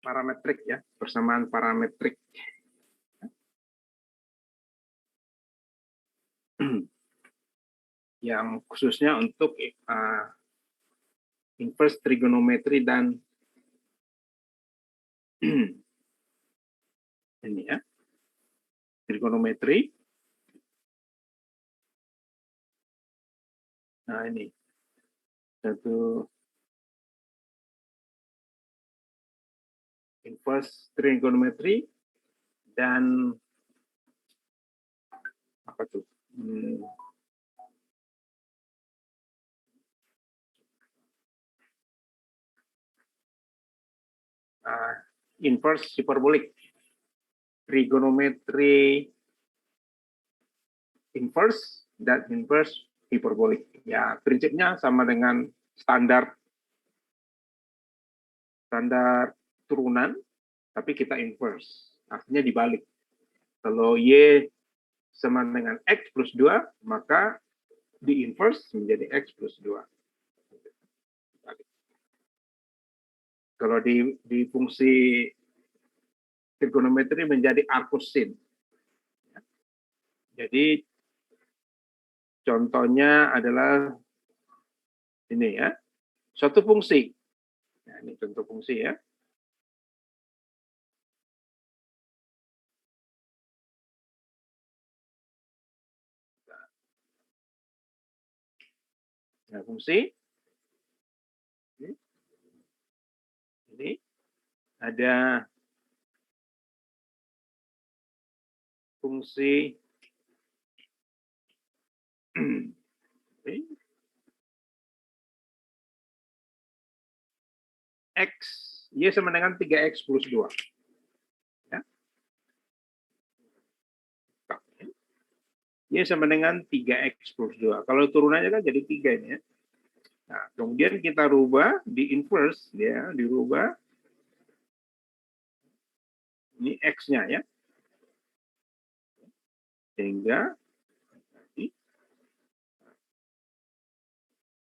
parametrik ya, persamaan parametrik. Yang khususnya untuk inverse trigonometri dan ini ya, trigonometri. Nah ini satu inverse trigonometri dan apa tuh? Inverse hyperbolic, trigonometri inverse dan inverse hyperbolic. Ya, prinsipnya sama dengan standar turunan, tapi kita inverse. Artinya dibalik. Kalau Y sama dengan X plus 2, maka di inverse menjadi X plus 2. Kalau di fungsi trigonometri menjadi arcus sin. Jadi contohnya adalah ini ya, suatu fungsi. Nah, ini contoh fungsi ya. Nah, fungsi ini ada fungsi X, Y sama dengan 3X plus 2. Ya. Y sama dengan 3X plus 2. Kalau turunannya kan jadi 3 ini ya. Nah, kemudian kita rubah di inverse, ya, dirubah. Ini X-nya ya. Sehingga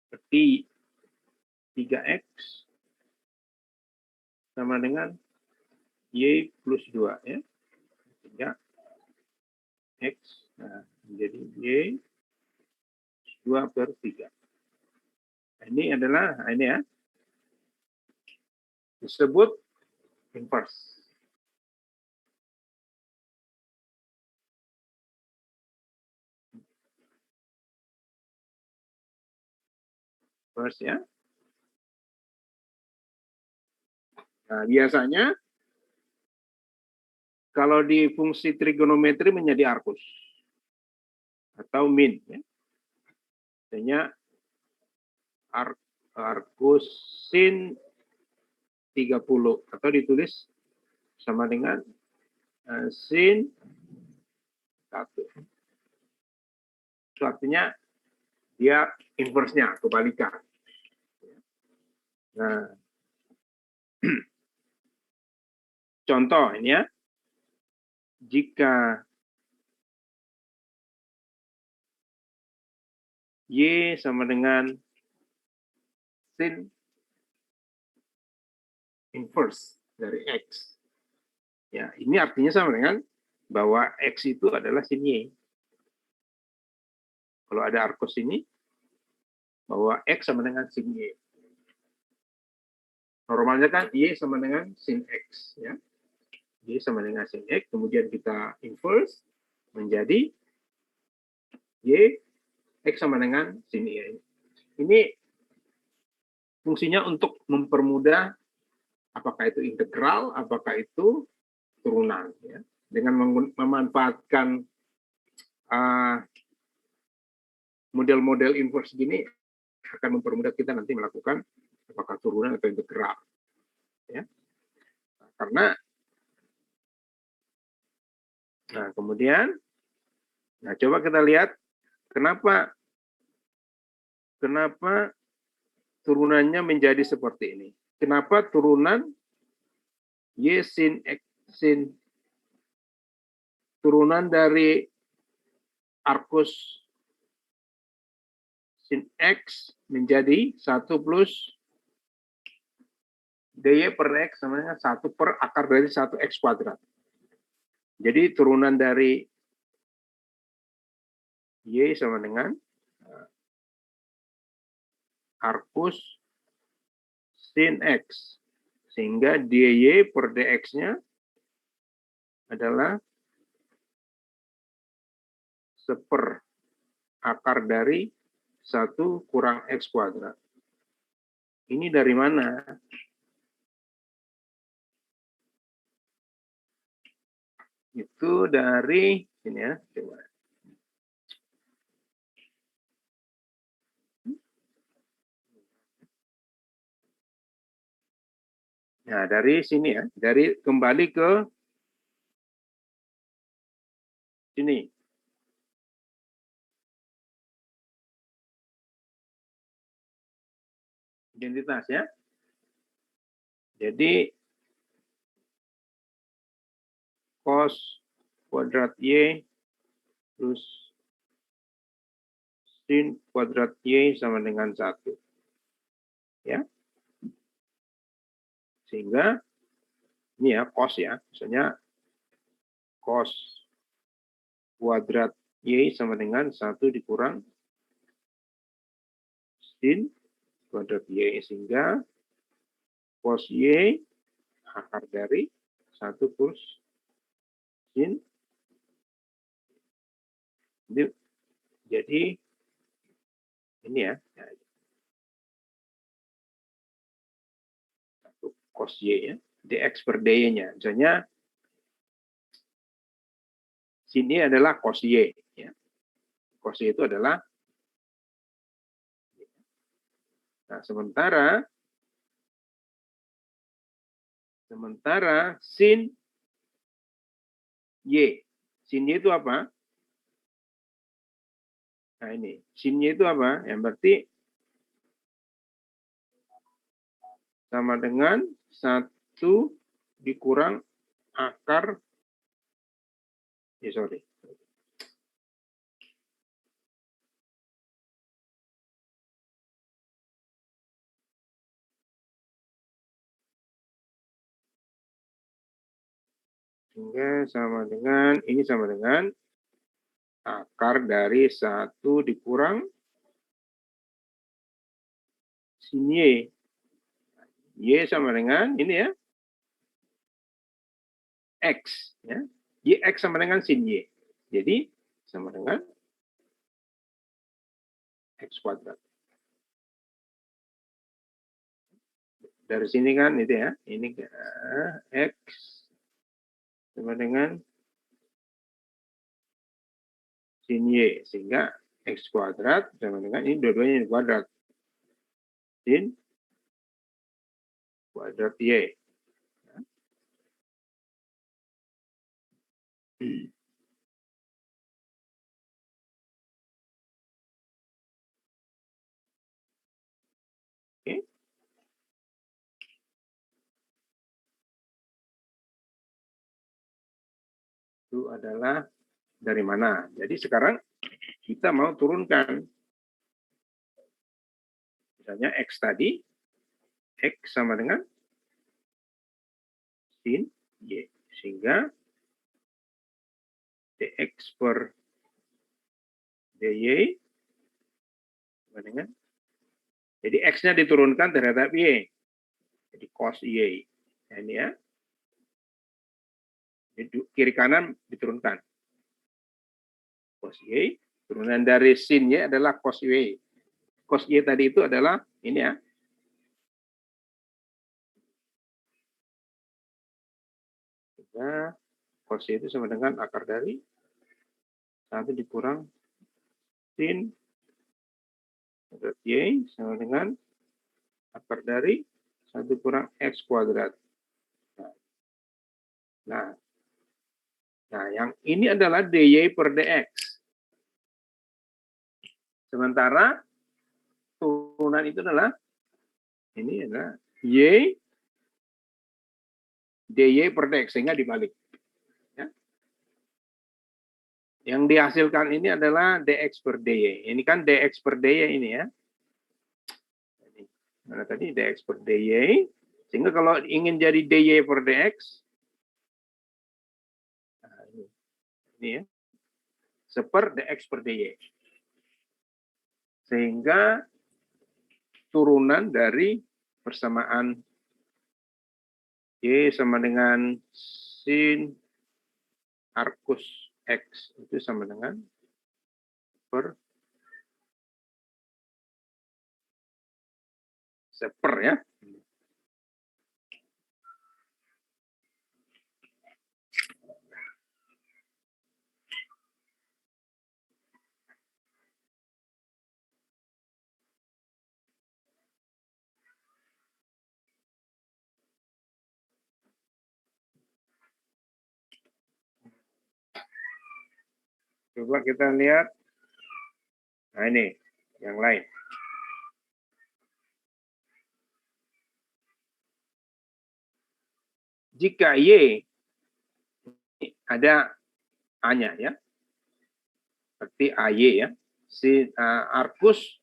seperti 3X sama dengan Y plus 2 ya. Sehingga X nah, menjadi Y 2 per 3. Nah, ini adalah ini ya. Disebut inverse. Inverse ya. Nah, biasanya kalau di fungsi trigonometri menjadi arcus atau min ya. Artinya arcus sin 30 atau ditulis sama dengan sin 1. Itu artinya dia inverse-nya, kebalikan. Nah, contoh ini ya, jika Y sama dengan sin inverse dari X. Ya, ini artinya sama dengan bahwa X itu adalah sin Y. Kalau ada arcus ini, bahwa X sama dengan sin Y. Normalnya kan Y sama dengan sin X. Ya. Y sama dengan sin X, kemudian kita inverse menjadi Y, X sama dengan sin Y. Ini fungsinya untuk mempermudah apakah itu integral, apakah itu turunan. Ya. Dengan memanfaatkan model-model inverse gini akan mempermudah kita nanti melakukan apakah turunan atau integral. Ya. Karena nah kemudian coba kita lihat kenapa turunannya menjadi seperti ini. Kenapa turunan Y sin X sin turunan dari arcus sin X menjadi 1 plus dy per dx sama dengan 1 per akar dari 1x kuadrat. Jadi turunan dari y sama dengan arcus sin x. Sehingga dy per dx-nya adalah 1 akar dari 1 kurang x kuadrat. Ini dari mana? Itu dari ini ya, coba. Nah, dari sini ya, dari kembali ke sini. Identitas ya. Jadi cos kuadrat y plus sin kuadrat y sama dengan 1. Ya. Sehingga ini ya cos ya, misalnya cos kuadrat y sama dengan 1 dikurang sin kuadrat y, sehingga cos y akar dari 1 plus sin. Jadi ini ya, cos y ya, dx per dy-nya. Misalnya sin y adalah cos y ya. Cos y itu adalah, nah sementara sin y. Sin y itu apa? Nah ini, sin y itu apa? Yang berarti sama dengan 1 dikurang akar, sorry. Sehingga sama dengan, ini sama dengan akar dari 1 dikurang sin y. Y sama dengan ini ya, x ya. X sama dengan sin y. Jadi sama dengan x kuadrat. Dari sini kan itu ya, ini x sama dengan sin y, sehingga x kuadrat sama dengan ini dua-duanya kuadrat, sin kuadrat y. Oke. Itu adalah dari mana? Jadi sekarang kita mau turunkan, misalnya x tadi, x sama dengan sin y, sehingga dx per dy sama dengan, jadi x-nya diturunkan terhadap y, jadi cos y. Nah, ini ya, kiri kanan diturunkan cos y, turunan dari sin y adalah cos y. Cos y tadi itu adalah ini ya, nah, cos y itu sama dengan akar dari 1 dikurang sin kuadrat y sama dengan akar dari 1 kurang x kuadrat. Nah, yang ini adalah dy per dx. Sementara turunan itu adalah, ini adalah y dy per dx, sehingga dibalik. Ya. Yang dihasilkan ini adalah dx per dy. Ini kan dx per dy ini ya. Mana tadi dx per dy Sehingga kalau ingin jadi dy per dx, nah ini ya, seper dx per dy. Sehingga turunan dari persamaan y sama dengan sin arcus x itu sama dengan per seper ya. Coba kita lihat. Nah ini yang lain. Jika y ada a-nya ya, seperti ay ya, sin arcus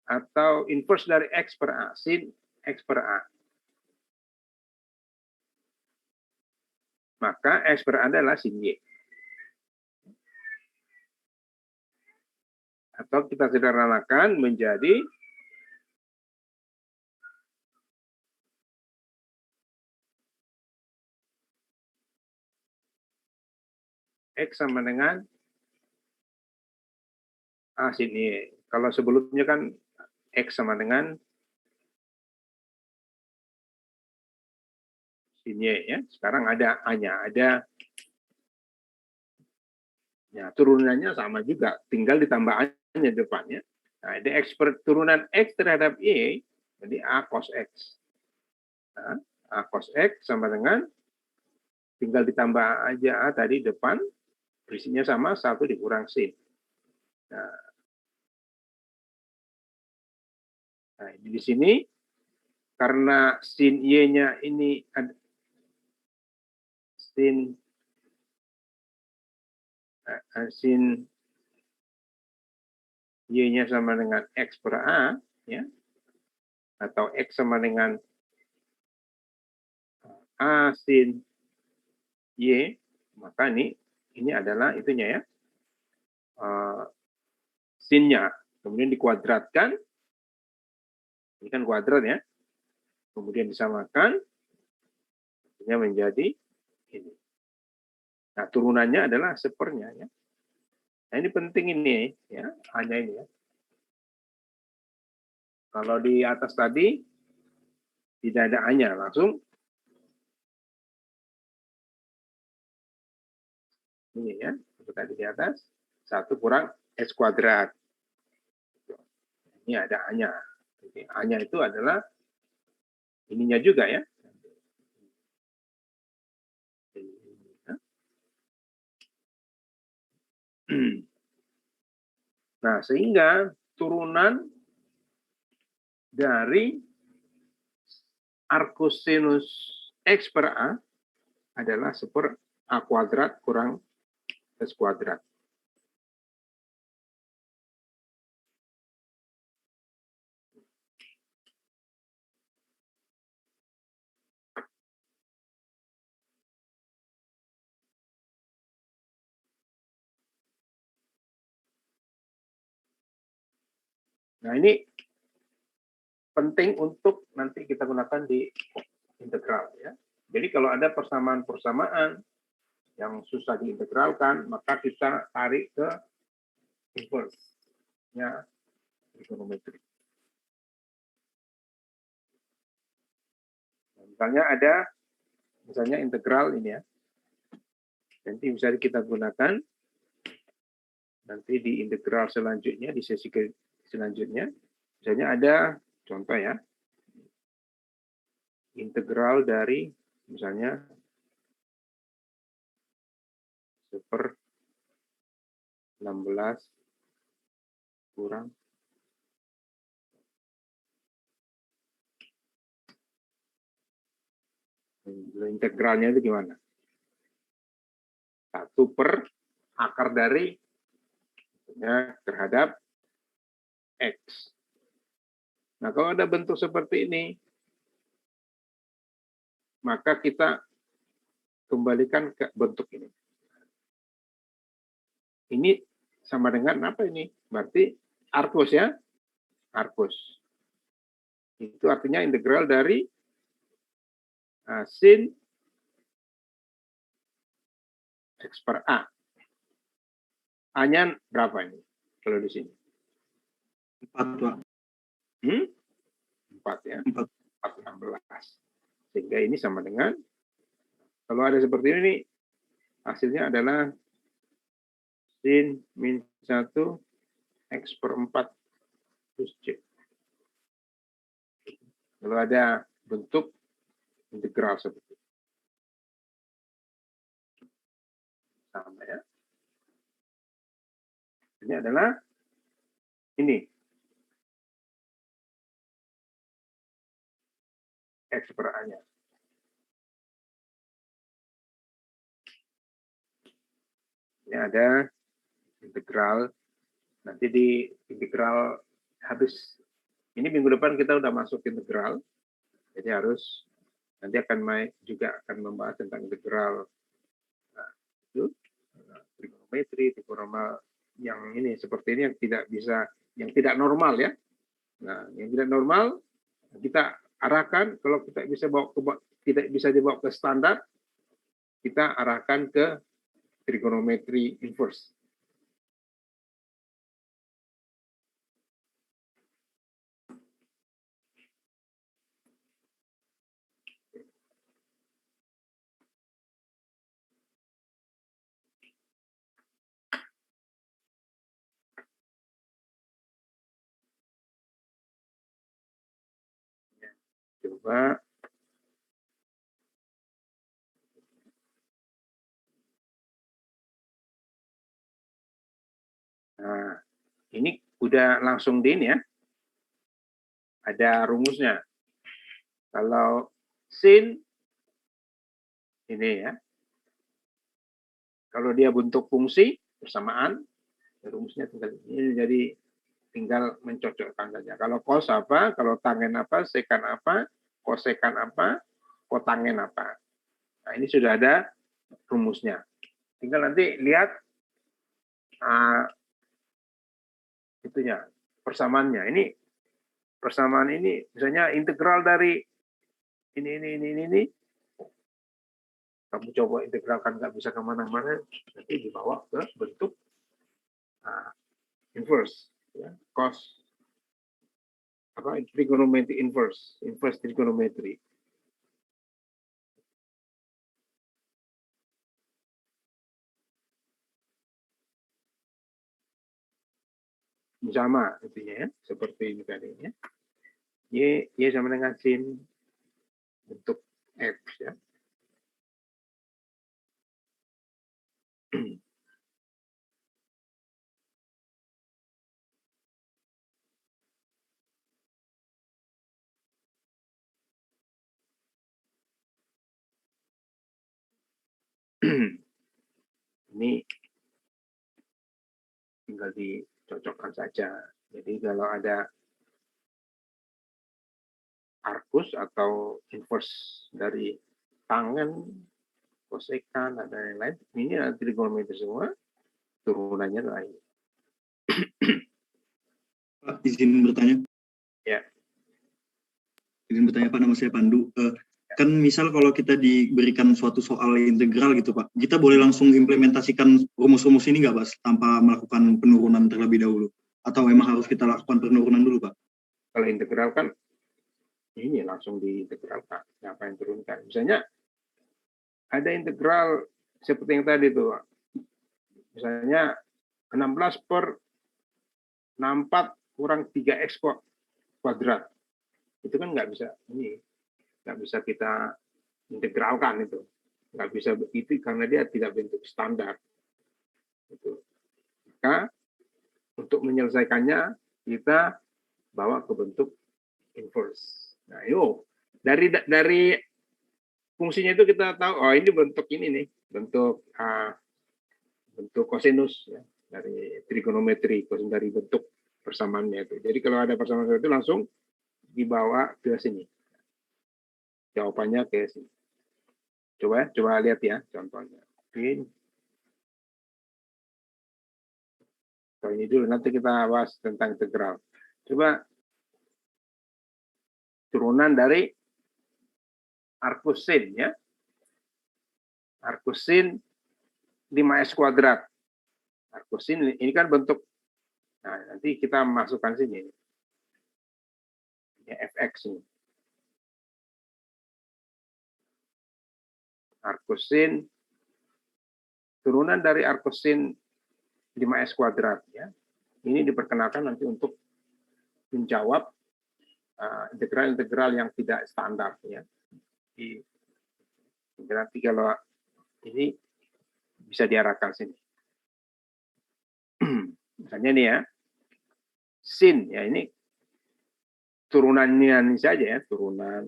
atau inverse dari x per a, sin x per a. Maka x per a adalah sin y. Atau kita sederhanakan menjadi x sama dengan a sin y. Kalau sebelumnya kan x sama dengan sin y ya. Sekarang ada a-nya, ada ya, turunannya sama juga, tinggal ditambah a-nya depannya. Nah, dx per turunan x terhadap y, jadi a cos x. Nah, a cos x sama dengan tinggal ditambah aja a tadi depan, berisinya sama, 1 dikurang sin. Nah, di sini karena sin y-nya ini ada sin y-nya sama dengan x per a ya, atau x sama dengan a sin y, maka ini adalah itunya ya, sinnya, kemudian dikuadratkan, ini kan kuadrat ya, kemudian disamakan, ini menjadi ini. Nah, turunannya adalah sepernya ya. Nah, ini penting ini ya, hanya ini ya. Kalau di atas tadi tidak ada a-nya, langsung ini ya, itu tadi di atas 1 kurang x kuadrat. Ini ada a-nya. Jadi a-nya itu adalah ininya juga ya. Nah, sehingga turunan dari arcus sinus x per a adalah seper a kuadrat kurang x kuadrat. Nah, ini penting untuk nanti kita gunakan di integral ya. Jadi kalau ada persamaan-persamaan yang susah diintegralkan, maka kita tarik ke inverse-nya trigonometri. Nah, misalnya integral ini ya. Nanti bisa kita gunakan nanti di integral selanjutnya, di sesi selanjutnya. Misalnya ada contoh ya, integral dari misalnya seper 16 kurang integralnya itu gimana? 1 per akar dari ya, terhadap x. Nah, kalau ada bentuk seperti ini, maka kita kembalikan ke bentuk ini. Ini sama dengan apa ini? Berarti arcus ya, arcus. Itu artinya integral dari sin X per A. A-nya berapa ini? Kalau di sini? 4, Pak. 4 ya. 4. 4/16. Sehingga ini sama dengan, kalau ada seperti ini, hasilnya adalah sin min 1 X per 4 plus C. Kalau ada bentuk integral seperti itu. Sama ya. Ini adalah ini. X per A-nya. Ini ada integral. Nanti di integral habis. Ini minggu depan kita udah masuk integral. Jadi harus nanti juga akan membahas tentang integral. Nah, itu trigonometri, trigonomal yang ini seperti ini yang tidak normal ya. Nah, yang tidak normal kita arahkan, kalau kita tidak bisa dibawa ke standar, kita arahkan ke trigonometri inverse. Coba nah, ini udah langsung di ini ya. Ada rumusnya. Kalau sin ini ya. Kalau dia bentuk fungsi bersamaan, rumusnya tinggal ini, jadi tinggal mencocokkan saja. Kalau cos apa, kalau tangen apa, sekan apa, kosekan apa, kotangen apa. Nah, ini sudah ada rumusnya. Tinggal nanti lihat itunya, persamaannya. Ini persamaan ini misalnya integral dari ini. Kamu coba integralkan nggak bisa kemana-mana, nanti dibawa ke bentuk inverse, ya, cos trigonometry inverse trigonometry. Sama intinya ya, seperti ini tadi ya. Y sama dengan sin bentuk F ya. Ini tinggal dicocokkan saja. Jadi kalau ada arcus atau inverse dari tangen, kosekan, ada yang lain, ini trigonometri semua, turunannya lain. Pak, izin bertanya. Ya. Izin bertanya Pak, nama saya Pandu. Kan misal kalau kita diberikan suatu soal integral gitu Pak, kita boleh langsung implementasikan rumus-rumus ini nggak Pak, tanpa melakukan penurunan terlebih dahulu? Atau memang harus kita lakukan penurunan dulu Pak? Kalau integral kan ini langsung diintegralkan, apa yang turunkan. Misalnya ada integral seperti yang tadi tuh, misalnya 16/64 kurang 3x kuadrat. Itu kan nggak bisa kita integralkan itu. Nggak bisa begitu karena dia tidak bentuk standar. Itu. Maka untuk menyelesaikannya kita bawa ke bentuk inverse. Nah, yuk dari fungsinya itu kita tahu, oh ini bentuk ini nih, bentuk kosinus ya, dari trigonometri, dari bentuk persamaannya itu. Jadi kalau ada persamaan itu langsung dibawa ke sini. Jawabannya ke sini. Coba lihat ya contohnya. Ini. So, ini dulu, nanti kita bahas tentang integral. Coba turunan dari arcusin ya. Arcusin 5S kuadrat. Arcusin ini kan bentuk, nah nanti kita masukkan sini. Ini fx ini. Arcusin, turunan dari arcusin 5S kuadrat ya. Ini diperkenalkan nanti untuk menjawab integral-integral yang tidak standar ya. Nanti kalau ini bisa diarahkan sini. Misalnya nih ya, sin ya, ini turunannya ini saja ya, turunan.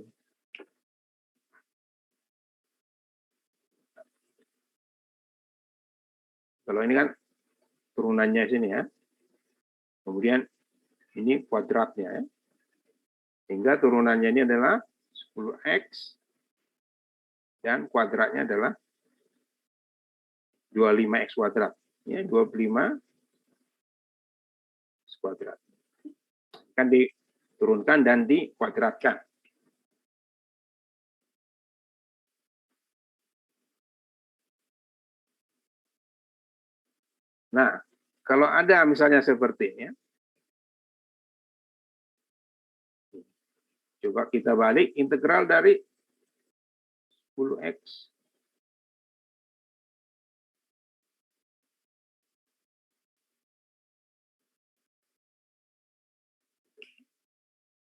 Kalau ini kan turunannya sini ya. Kemudian ini kuadratnya ya. Sehingga turunannya ini adalah 10x dan kuadratnya adalah 25x kuadrat. Ya, 25 kuadrat. Kan diturunkan dan dikuadratkan. Nah, kalau ada misalnya seperti ini, coba kita balik integral dari 10x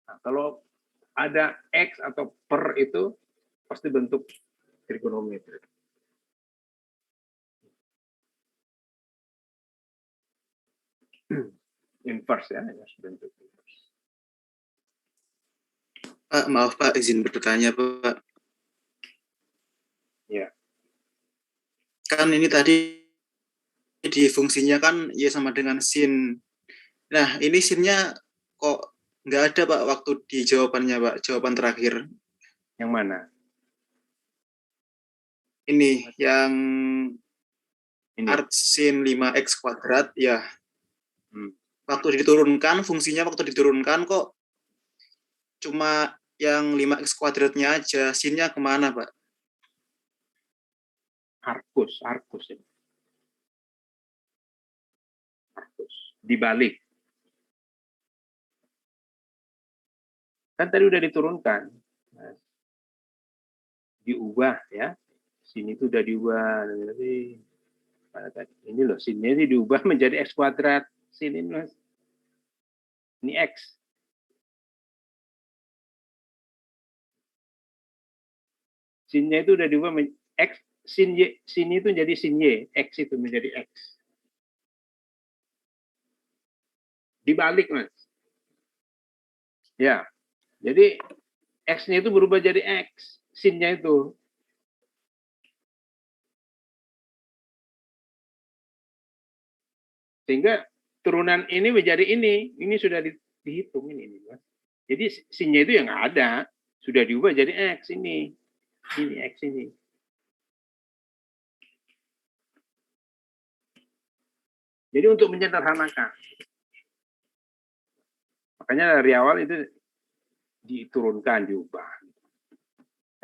nah, kalau ada x atau per itu pasti bentuk trigonometri. Inverse ya, bentuk inverse. Pak, maaf Pak, izin bertanya Pak. Ya. Kan ini tadi di fungsinya kan y sama dengan sin. Nah, ini sinnya kok nggak ada Pak waktu di jawabannya Pak, jawaban terakhir. Yang mana? Ini yang Ini. art sin 5x kuadrat ya. Waktu diturunkan, fungsinya waktu diturunkan kok cuma yang 5x kuadratnya aja, sinnya kemana Pak? Arcus ini. Arcus. Dibalik. Kan tadi udah diturunkan. Nah, diubah ya. Sini tuh udah diubah. Nanti mana tadi? Ini loh, sini ini diubah menjadi x kuadrat. Sini Mas. Ini x. Sinnya itu udah diubah x, sin y, sini itu jadi sin y, x itu menjadi x. Dibalik Mas. Ya. Jadi x-nya itu berubah jadi x, sin-nya itu. Sehingga turunan ini menjadi ini sudah dihitung ini Mas. Jadi sin-nya itu yang ada, sudah diubah jadi x ini x ini. Jadi untuk menyederhanakan, makanya dari awal itu diturunkan, diubah.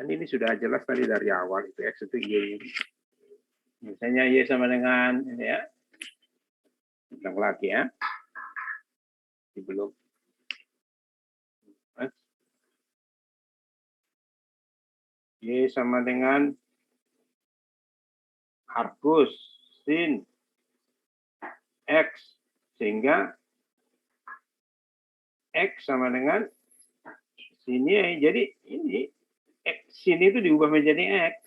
Dan ini sudah jelas tadi dari awal itu x itu y. Misalnya y sama dengan ini ya, ulang lagi ya, belum. Y sama dengan arcus sin x, sehingga x sama dengan sini. Jadi ini sini itu diubah menjadi x.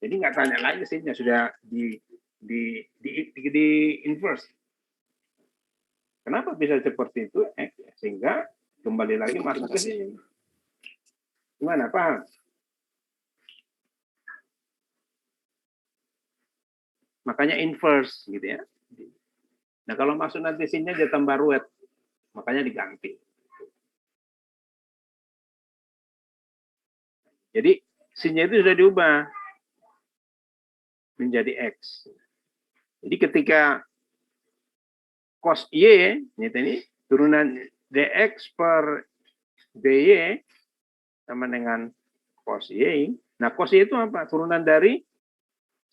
Jadi nggak tanya lagi sini sudah di inverse. Kenapa bisa seperti itu? Sehingga kembali lagi masuk ke sini. Gimana, paham? Makanya inverse gitu ya. Nah kalau masuk nanti sini aja tambah ruwet, makanya diganti. Jadi sin-nya itu sudah diubah menjadi X. Jadi ketika cos Y, ini turunan dx per dy sama dengan cos Y. Nah, cos Y itu apa? Turunan dari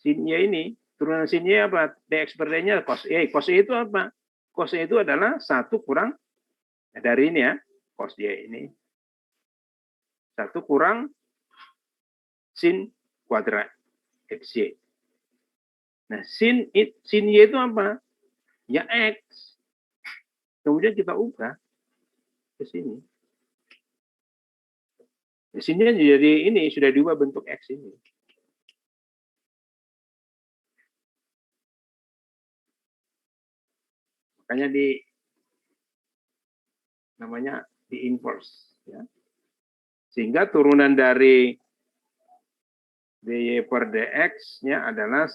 sin Y ini. Turunan sin Y apa? Dx per dy-nya cos Y. Cos Y itu apa? Cos Y itu adalah 1 kurang, dari ini ya, cos Y ini. 1 kurang sin kuadrat XY. Nah, sin Y itu apa? Ya X. Kemudian kita ubah ke sini. Di sini jadi ini sudah diubah bentuk X ini. Makanya namanya di inverse ya. Sehingga turunan dari dy per dx-nya adalah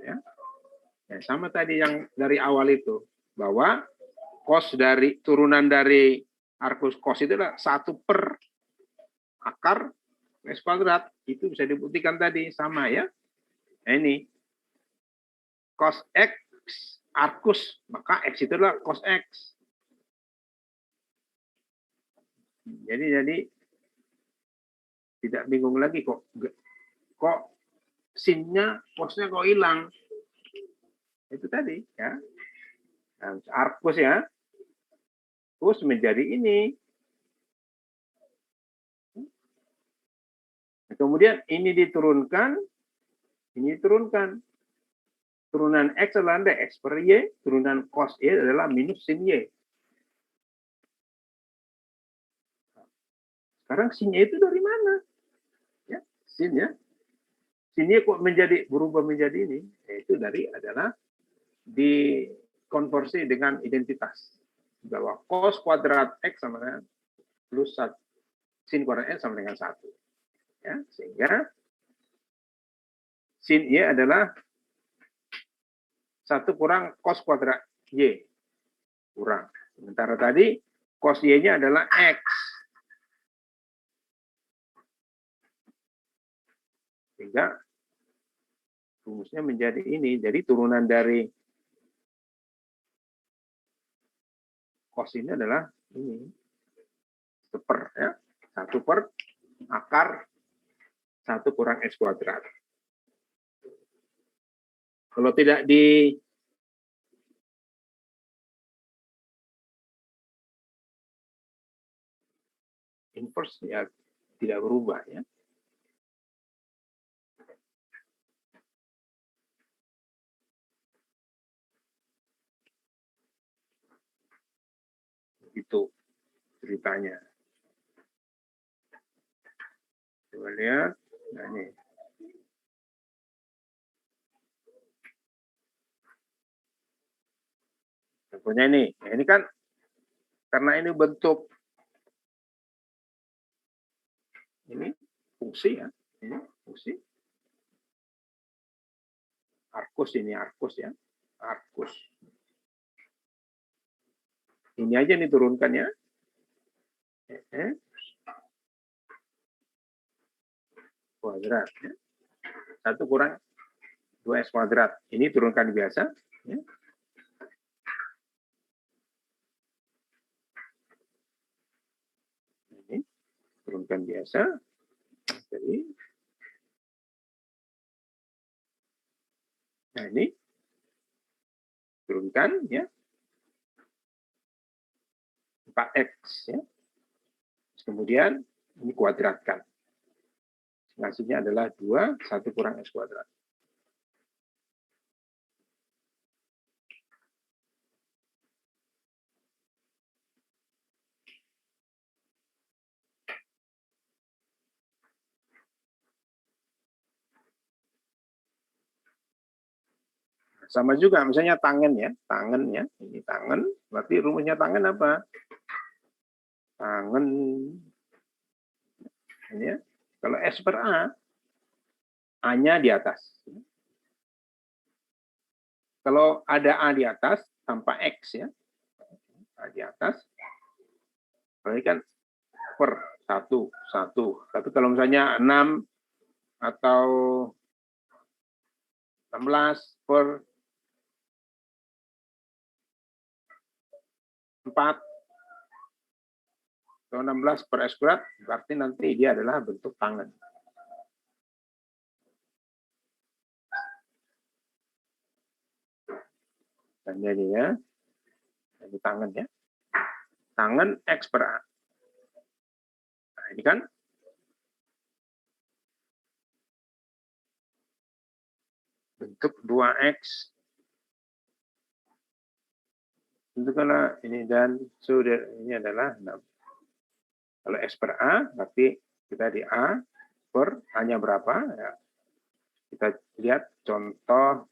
Ya. Ya, sama tadi yang dari awal itu, bahwa cos dari turunan dari arcus cos itu adalah 1 per akar x kuadrat. Itu bisa dibuktikan tadi, sama ya. Nah, ini cos x arcus, maka x itu adalah cos x. Jadi tidak bingung lagi kok sinnya cosnya kok hilang. Itu tadi ya. Nah, arcus ya. Terus menjadi ini. Kemudian ini diturunkan, ini diturunkan. Turunan X adalah X per Y, turunan cos Y adalah minus sin Y. Sekarang sin Y itu dari mana? Ya, sin ya. Sin Y kok berubah menjadi ini? Itu adalah dikonversi dengan identitas. Bahwa cos kuadrat X sama dengan plus sin kuadrat X sama dengan 1. Ya, sehingga sin Y adalah 1 kurang cos kuadrat Y. Kurang. Sementara tadi cos Y-nya adalah X. Sehingga rumusnya menjadi ini. Jadi turunan dari cos ini adalah ini. 1 per. Ya. 1 per akar 1 kurang X kuadrat. Kalau tidak di inverse ya tidak berubah ya. Itu ceritanya. Coba lihat. Nah, ini. Contohnya ini. Nah, ini kan karena ini bentuk ini fungsi ya. Ini fungsi. Arcus ini arcus ya. Arcus. Ini aja nih turunkannya. Kuadrat ya. 1 kurang 2x kuadrat. Ini turunkan biasa ya. Ini turunkan biasa. Jadi nah ini turunkan ya. 4x ya. Kemudian ini kuadratkan. Hasilnya adalah 2, 1 kurang x kuadrat. Sama juga, misalnya tangan ya, ini tangan, berarti rumusnya tangan apa? Tangan, ini ya. Kalau S per A, A-nya di atas. Kalau ada A di atas, tanpa X ya, A di atas, berarti kan per 1, 1. Tapi kalau misalnya 6 atau 16 per 4 atau 16 per S kuadrat, berarti nanti dia adalah bentuk tangan. Dan jadinya, ini tangan ya. Tangan X per A. Nah, ini kan bentuk 2X. Tentukanlah ini dan sudah ini adalah 6. Kalau X per A, berarti kita di A per A-nya berapa? Ya. Kita lihat contoh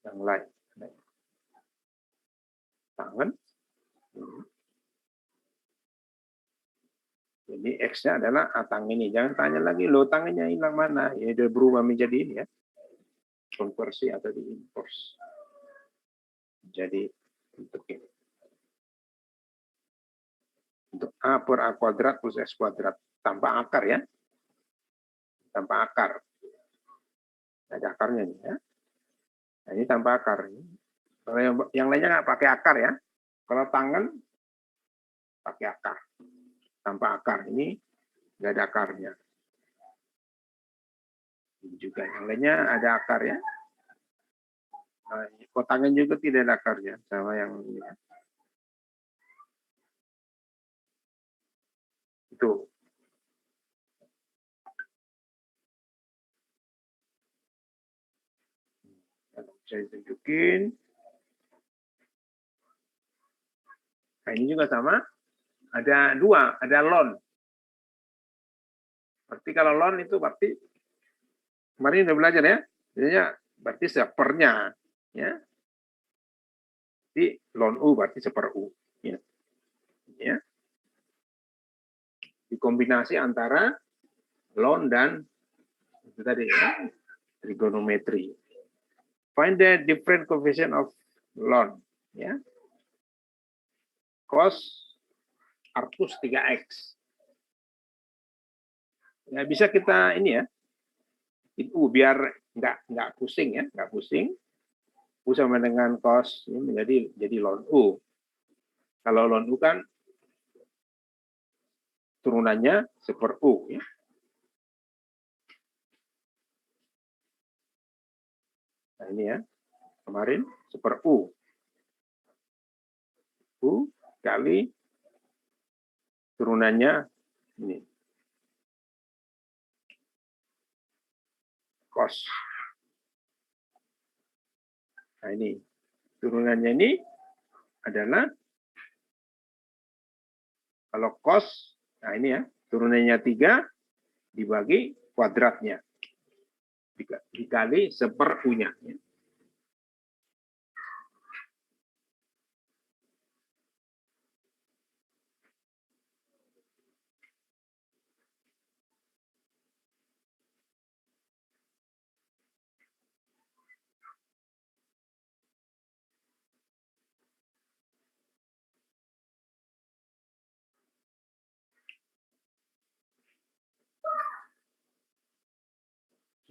yang lain. Tangan. Jadi X-nya adalah tang ini. Jangan tanya lagi, lo tangannya hilang mana? Ya udah berubah menjadi ini ya. Konversi atau diinverse. Jadi untuk ini. Untuk A per A kuadrat plus X kuadrat. Tanpa akar ya. Tanpa akar. Ada akarnya nih ya. Nah, ini tanpa akar. Kalau yang lainnya nggak pakai akar ya. Kalau tangan pakai akar. Tanpa akar. Ini nggak ada akarnya. Ini juga yang lainnya ada akar ya. Nah, kotangan juga tidak ada akarnya. Sama yang ini ya. Itu. Saya tunjukin. Nah, ini juga sama. Ada dua, ada lon. Berarti kalau lon itu berarti kemarin udah belajar ya. Jadinya berarti sepernya ya. Jadi lon U berarti seper U ya. Ya. Dikombinasi antara lon dan itu tadi ya, trigonometri. Find the different coefficient of ln ya. Cos Arcus 3x. Ya, bisa kita ini ya. Itu biar nggak pusing ya, nggak pusing. U sama dengan cos ini jadi ln U. Kalau ln U kan turunannya seper U ya. Nah, ini ya. Kemarin seper U. U kali turunannya ini. Cos. Nah, ini. Turunannya ini adalah kalau cos, nah ini ya, turunannya 3 dibagi kuadratnya. Dikali seper U-nya. Ya.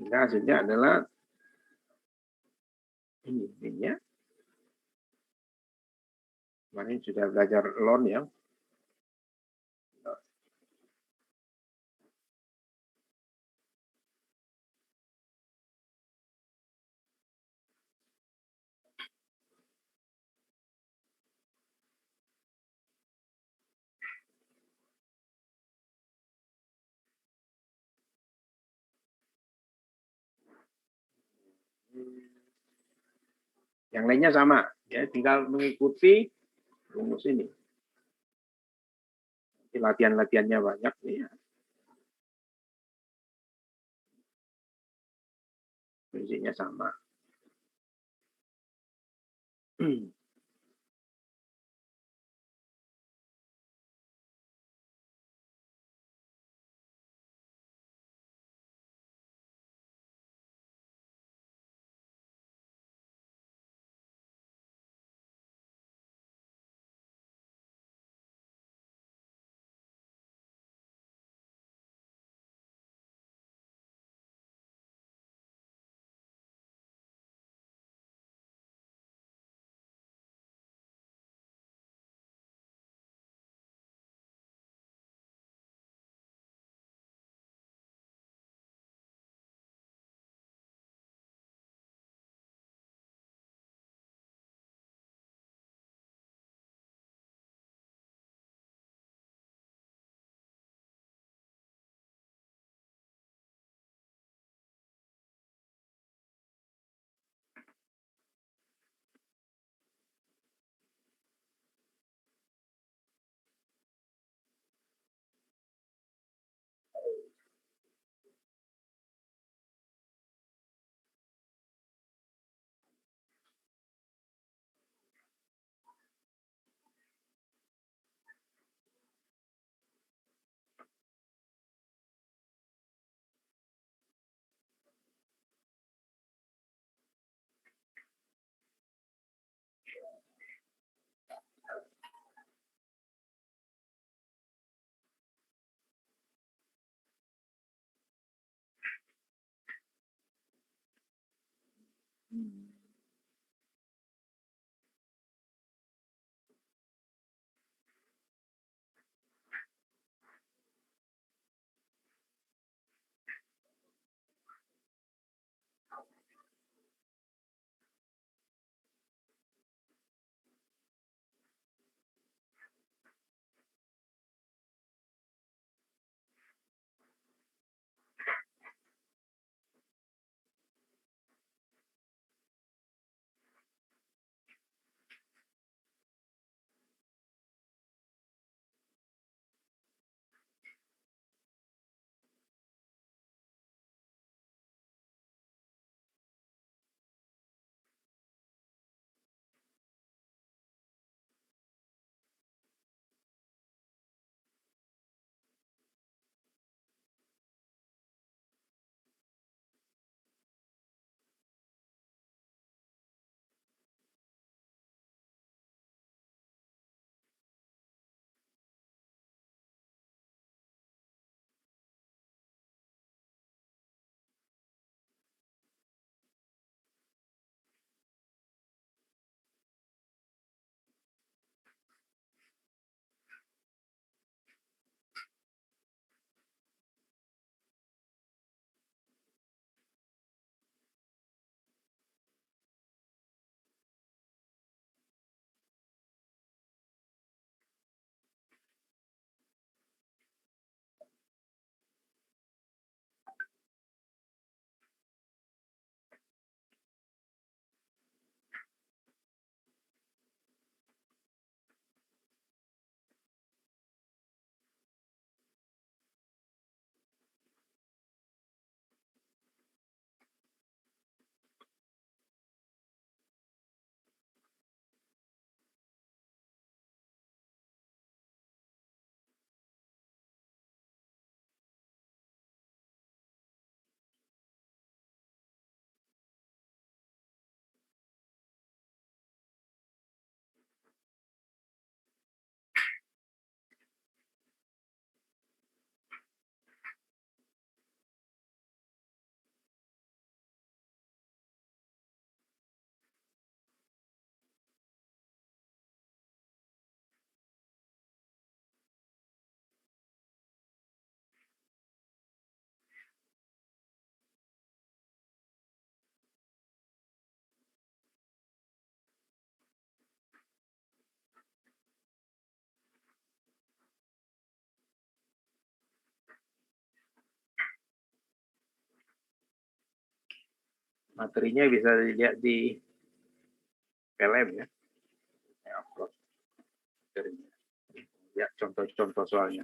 Sehingga hasilnya adalah ini ya. Kemarin sudah belajar ln ya. Yang lainnya sama, ya tinggal mengikuti rumus ini. Latihan-latihannya banyak nih ya. Prinsipnya sama. Materinya bisa dilihat di PLM ya. Saya upload materinya. Ya, contoh-contoh soalnya.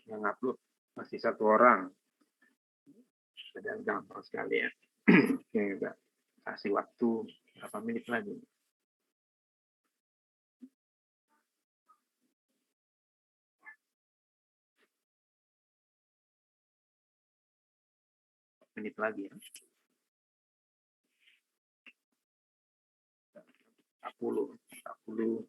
Yang upload masih 1 orang. Dan gampang sekali ya. Oke, kita kasih waktu berapa menit lagi. Menit lagi ya. 40.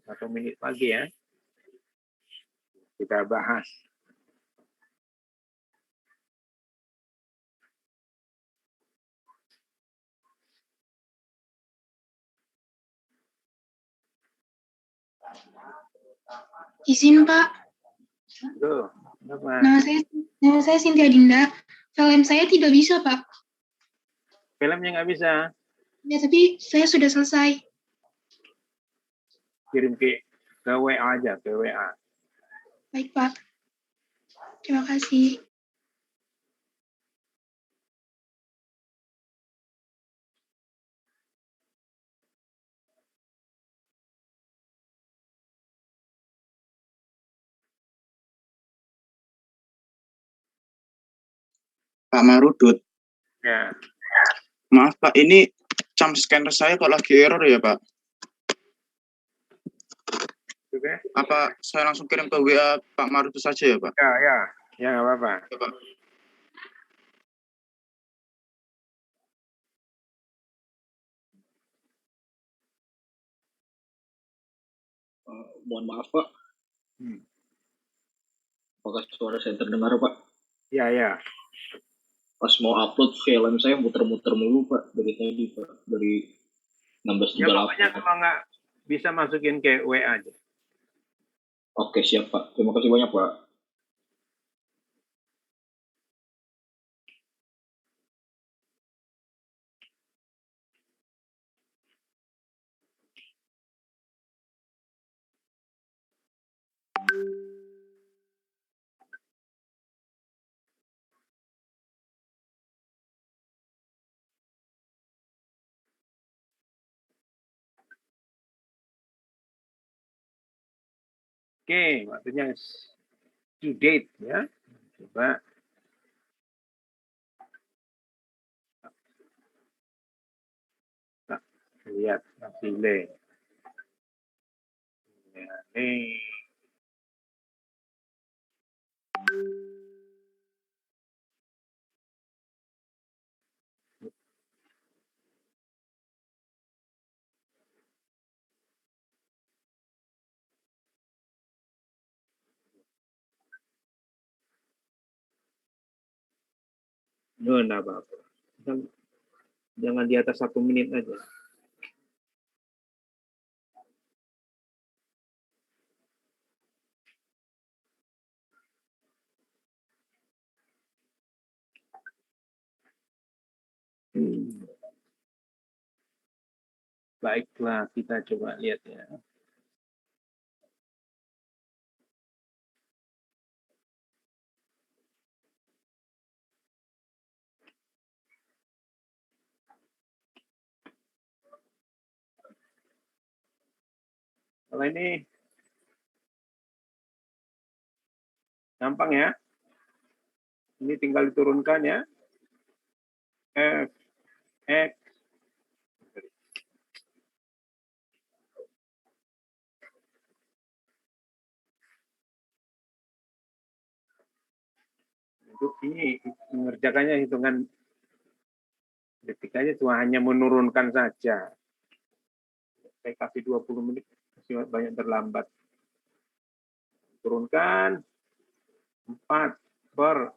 Satu menit lagi ya. Kita bahas. Izin Pak, Tuh, apa? nama saya Cynthia Dinda. Film saya tidak bisa Pak. Filmnya nggak bisa. Ya, tapi saya sudah selesai. Kirim ke WA aja, ke WA. Baik Pak. Terima kasih. Pak Marudut. Ya. Maaf Pak, ini jump scanner saya kok lagi error ya Pak? Oke. Apa saya langsung kirim ke WA Pak Marudut saja ya Pak? Ya, nggak apa-apa. Ya, Pak. Mohon maaf Pak, apakah suara saya terdengar Pak? Ya. Pas mau upload film saya muter-muter mulu Pak dari tadi Pak, dari Ya pokoknya 1638. kalau nggak bisa masukin ke WA aja. Oke siap Pak, terima kasih banyak Pak. Oke, waktunya to date ya. Coba lihat hasilnya. Ya, nih. Nggak apa-apa. Jangan di atas 1 menit aja. Baiklah, kita coba lihat ya. Kalau ini gampang ya. Ini tinggal diturunkan ya. F, X, itu ini mengerjakannya hitungan detik aja, cuma hanya menurunkan saja. Saya kasih 20 menit, masih banyak terlambat. Turunkan 4 per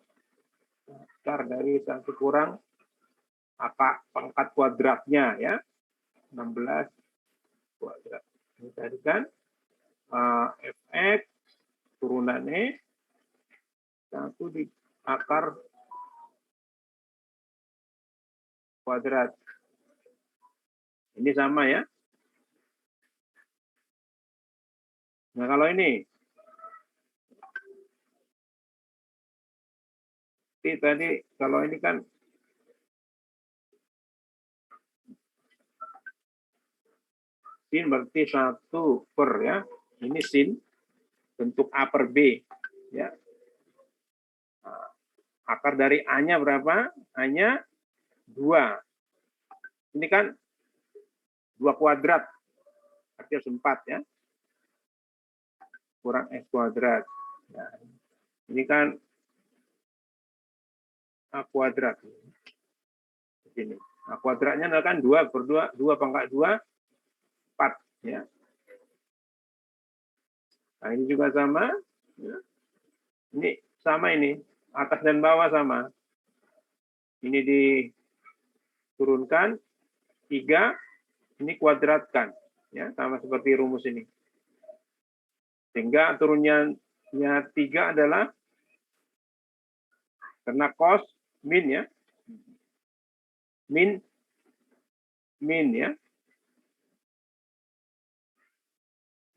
akar dari 1 kurang akar pangkat kuadratnya ya. 16 kuadrat. Ini tadi kan fx turunannya 1 di akar kuadrat. Ini sama ya. Nah, kalau ini tadi kalau ini kan sin berarti 1 per ya. Ini sin bentuk A per B ya. Nah, akar dari A-nya berapa? A-nya 2. Ini kan 2 kuadrat. Artinya 4 ya. Kurang X kuadrat. Nah, ini kan A kuadrat. Begini. A kuadratnya kan 2 per 2, 2 pangkat 2, 4. Ya. Nah, ini juga sama. Ya. Ini sama ini. Atas dan bawah sama. Ini diturunkan. 3. Ini kuadratkan. Ya, sama seperti rumus ini. Sehingga turunnya 3 adalah karena cos min ya. Min ya.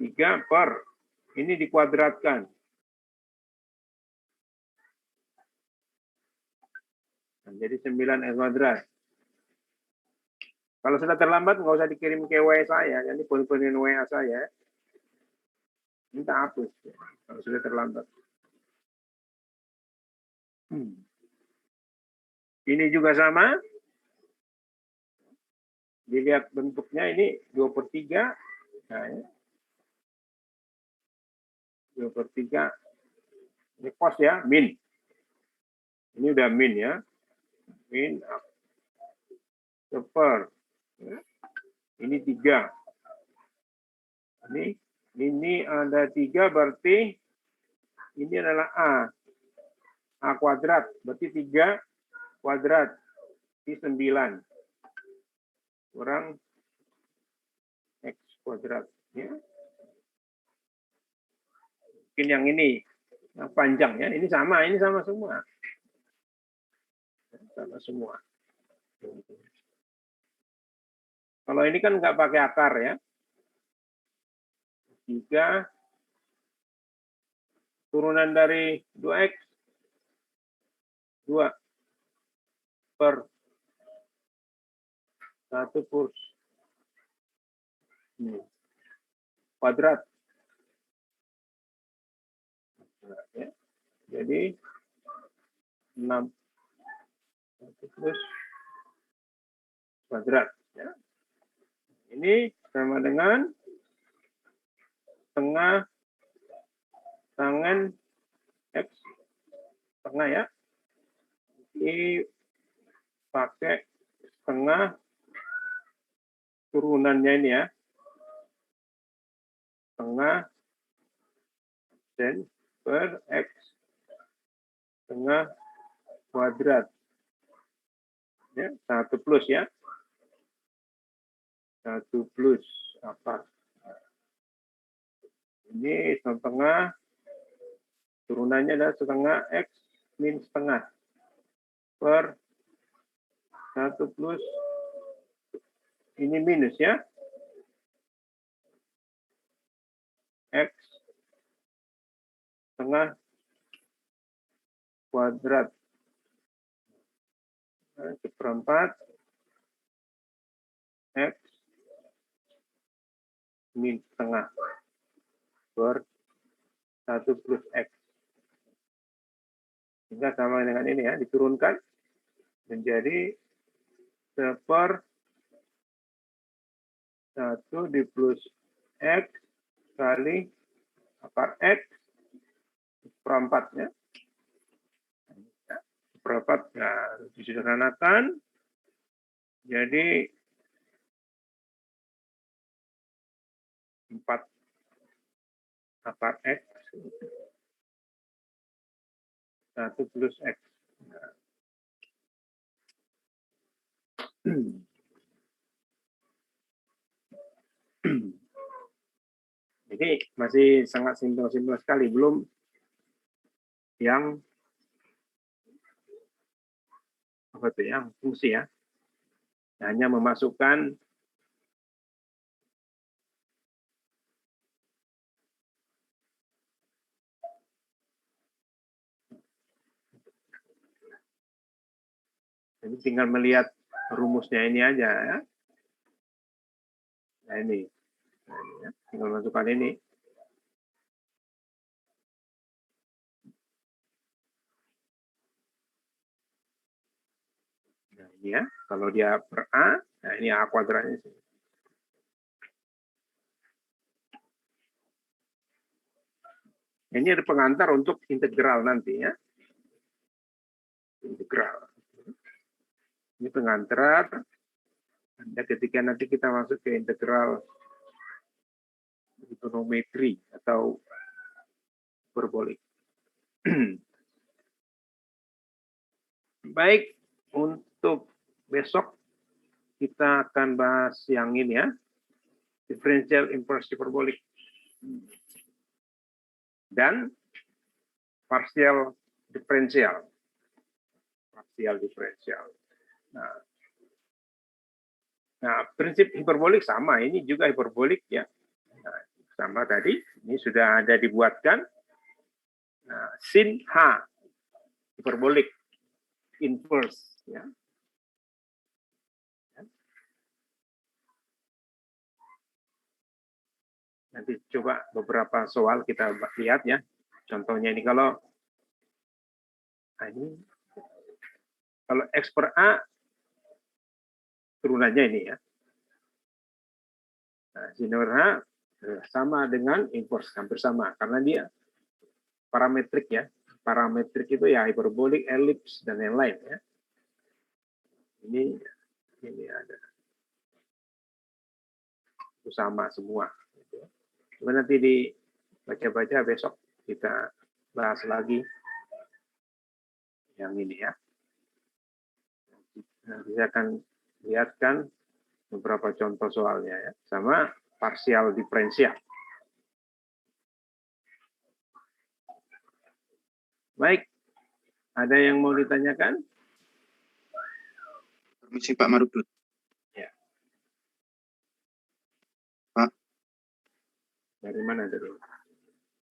3 per ini dikuadratkan. Nah, jadi 9 X kuadrat. Kalau sudah terlambat nggak usah dikirim ke WA saya, nanti poin-poinin WA saya. Minta hapus ya, kalau sudah terlambat. Ini juga sama. Dilihat bentuknya ini 2/3. Nah, ya. 2/3. Ini cos ya, min. Ini udah min ya. Min per. Ya. Ini 3. Ini ada 3 berarti ini adalah A. A kuadrat. Berarti 3 kuadrat. Ini 9. Kurang X kuadrat. Ya. Mungkin yang ini. Yang panjang ya. Ini sama semua. Sama semua. Kalau ini kan nggak pakai akar ya. 3 turunan dari 2X 2 per 1 plus kuadrat. Ya. Jadi 6 plus kuadrat. Ya. Ini sama dengan setengah tangan X setengah ya. Ini pakai setengah turunannya ini ya. Setengah dan per X setengah kuadrat. Ya, 1 plus ya. 1 plus apa? Ini setengah turunannya adalah setengah X min setengah per 1 plus ini minus ya. X setengah kuadrat seperempat X min setengah per 1 plus X. Sehingga sama dengan ini ya, diturunkan menjadi 1/1 di plus X kali akar X seperempatnya. Seperempat, nah, disederhanakan. Jadi 4 akar X 1 plus X. Nah. Jadi masih sangat simpel-simpel sekali, belum yang apa itu yang fungsi ya. Hanya memasukkan jadi tinggal melihat rumusnya ini aja ya. Nah ini, ya. Tinggal masukkan ini. Nah ini ya, kalau dia per A, nah ini A kuadratnya. Ini ada pengantar untuk integral nanti ya. Integral. Ini pengantar. Anda ketika nanti kita masuk ke integral trigonometri atau hiperbolik. Baik, untuk besok kita akan bahas yang ini ya. Differential inverse hiperbolik. Dan partial diferensial. Partial diferensial. Nah, prinsip hiperbolik sama. Ini juga hiperbolik ya. Nah, sama tadi. Ini sudah ada dibuatkan. Nah, sin H hiperbolik inverse ya. Nanti coba beberapa soal kita lihat ya. Contohnya ini kalau kalau X per A turunannya ini ya. Nah, sin per A sama dengan inverse, hampir sama karena dia parametrik ya. Parametrik itu ya hiperbolik, elips dan yang lain ya. Ini ada. Itu sama semua. Cuma nanti dibaca-baca besok kita bahas lagi yang ini ya. Nanti saya akan lihatkan beberapa contoh soalnya ya, sama partial diferensial. Baik, ada yang mau ditanyakan? Permisi Pak Marudut. Ya. Pak. Dari mana tadi?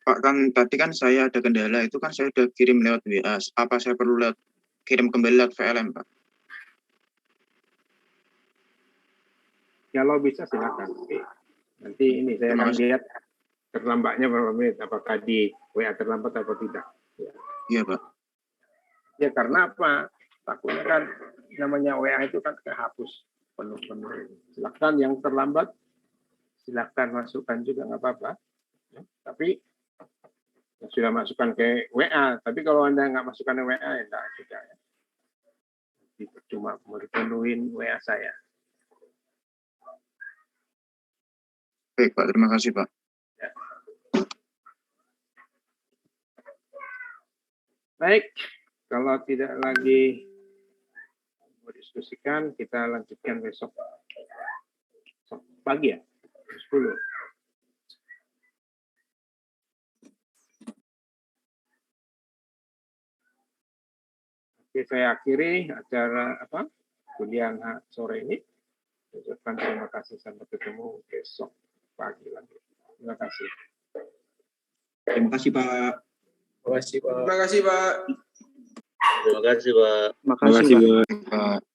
Pak, kan tadi kan saya ada kendala, itu kan saya sudah kirim lewat WA. Apa saya perlu kirim kembali lewat VLM, Pak? Kalau bisa silakan. Oke. Nanti ini saya akan lihat terlambatnya berapa menit, apakah di WA terlambat atau tidak. Ya. Iya, Pak. Ya karena apa? Takutnya kan namanya WA itu kan kehapus penuh-penuh. Silakan yang terlambat, silakan masukkan juga nggak apa-apa. Ya. Tapi sudah masukkan ke WA, tapi kalau Anda nggak masukkan ke WA, ya enggak juga ya. Cuma memenuhin WA saya. Baik, Pak. Terima kasih, Pak. Ya. Baik, kalau tidak lagi mau diskusikan, kita lanjutkan besok pagi ya, 10. Oke, saya akhiri acara kuliah sore ini. Ucapkan terima kasih, sampai ketemu besok pagi lagi. Terima kasih. Terima kasih Pak. Terima kasih, Pak. Terima kasih, Pak. Terima kasih, Pak. Terima kasih, Pak. Pak.